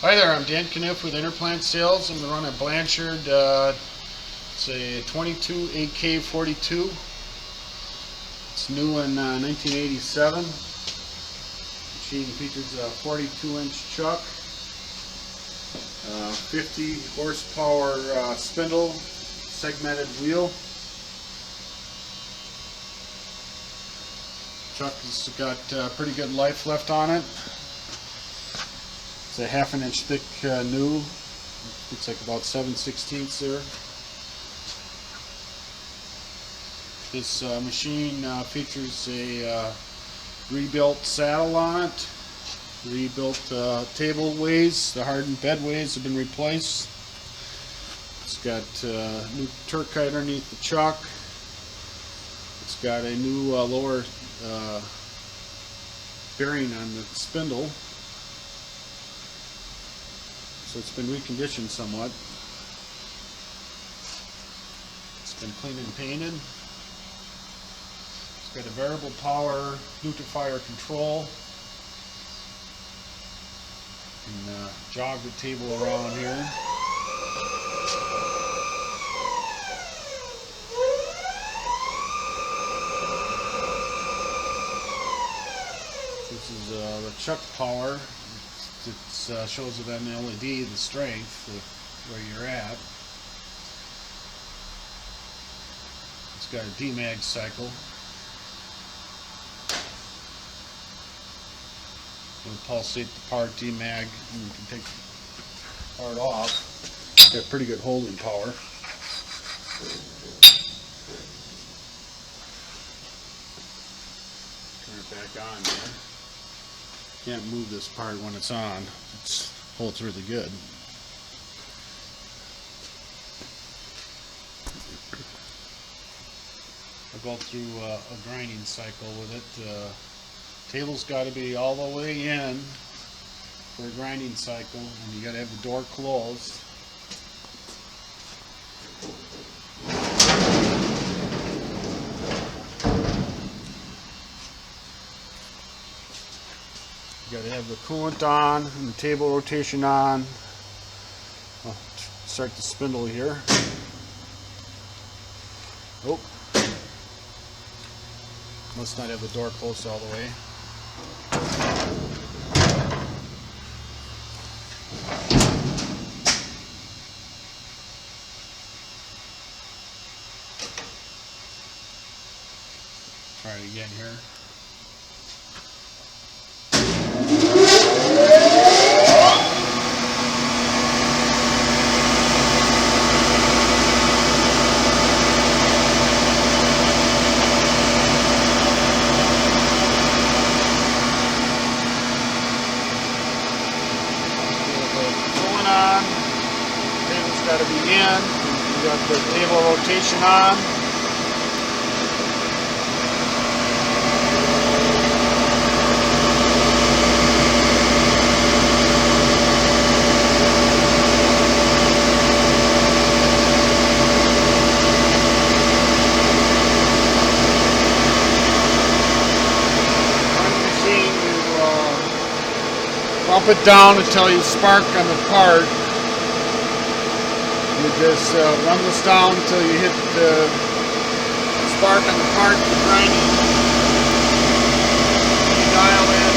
Hi there, I'm Dan Kniff with Interplant Sales. I'm going to run a Blanchard, it's a 22AK 42. It's new in 1987. Machine features a 42-inch chuck, 50 horsepower spindle, segmented wheel. Chuck has got pretty good life left on it. It's a ½ inch thick new. It's like about 7/16 there. This machine features a rebuilt saddle on it. Rebuilt tableways. The hardened bedways have been replaced. It's got new turkite underneath the chuck. It's got a new lower bearing on the spindle. So it's been reconditioned somewhat. It's been cleaned and painted. It's got a variable power fire control. And jog the table around here. This is the chuck power. It shows it on the LED, the strength, where you're at. It's got a demag cycle. It'll pulsate the part demag, and you can take the part off. It's got pretty good holding power. Turn it back on there. Can't move this part when it's on. It holds really good. I'll go through a grinding cycle with it. Table's got to be all the way in for a grinding cycle, and you got to have the door closed. You got to have the coolant on and the table rotation on. I'll start the spindle here. Oh, must not have the door closed all the way. Try it again here. Table's got to be in. You got the table rotation on. On the machine, you bump it down until you spark on the part. You just run this down until you hit the spark on the part for grinding. You dial in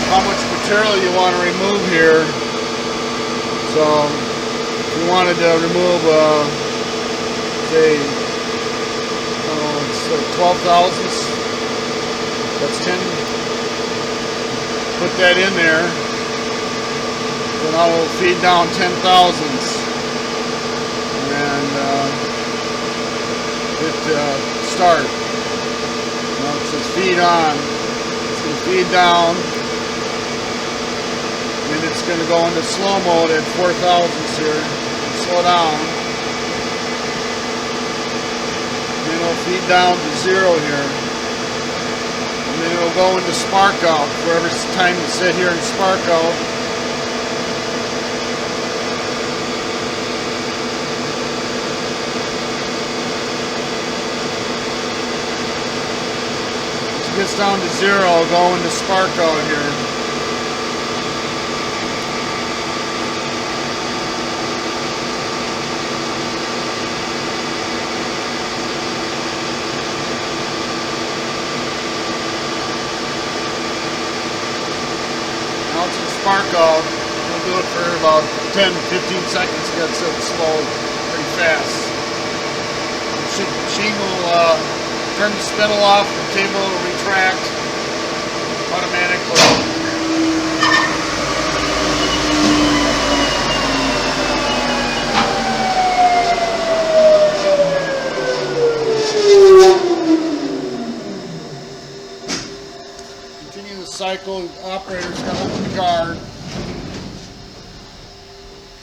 how much material you want to remove here. So if you wanted to remove, say, it's like 12 thousandths, that's 10. Put that in there. Then I will feed down 10 thousandths. And hit start. Now it says feed on. It's going to feed down. And it's going to go into slow mode at 4 thousandths here. Slow down. And then it'll feed down to 0 here. And then it'll go into spark out for every time you sit here and spark out. Gets down to 0, go into spark out here. spark out. We'll do it for about 10-15 seconds. You gotta set it slow, pretty fast. The machine will turn the spindle off, the table will retract automatically. Continue the cycle. The operator's going to open the guard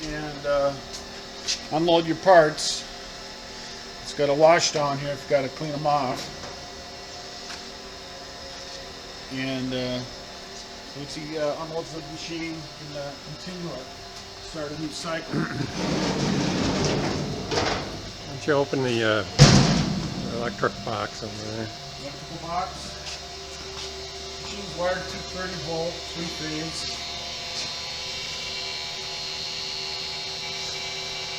and unload your parts. It's got a wash down here if you've got to clean them off. And once he unloads the machine, you can continue it. Start a new cycle. Why don't you open the electric box over there? Electrical box. Machine's wired 230 volt, 3-phase.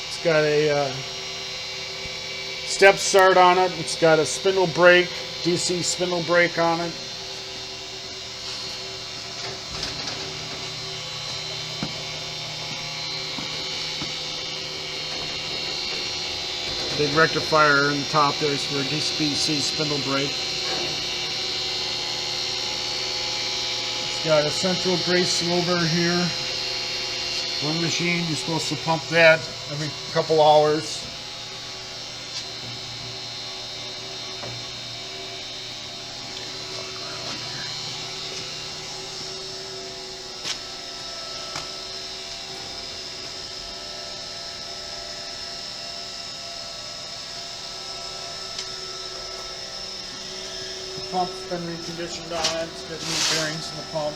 It's got a step start on it. It's got a spindle brake, DC spindle brake on it. Big rectifier in the top there is for a DC spindle brake. It's got a central grease silver here. One machine, you're supposed to pump that every couple hours. The pump's been reconditioned on it. It's got new bearings in the pump.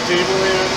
Table in.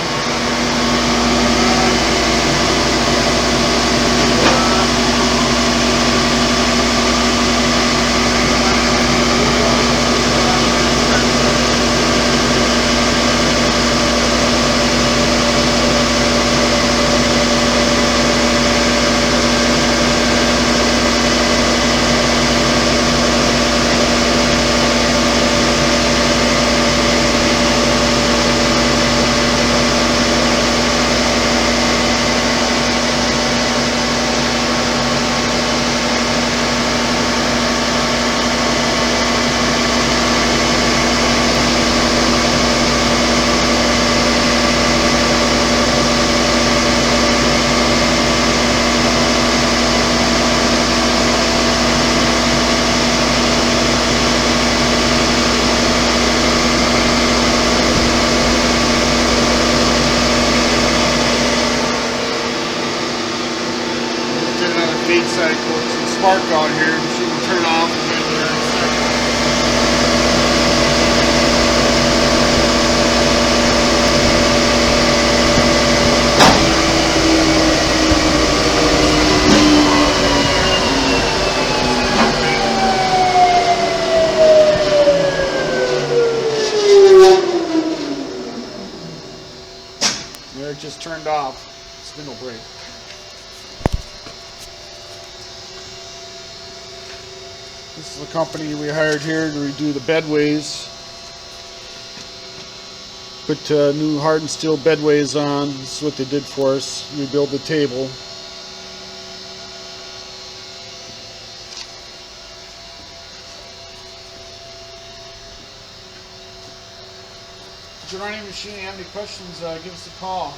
Feed cycle. It's a spark out here. The machine will turn off again here in a second. There, it just turned off. Spindle brake. This is the company we hired here to redo the bedways. Put new hardened steel bedways on. This is what they did for us. Rebuild the table. If you're running a machine and have any questions, give us a call.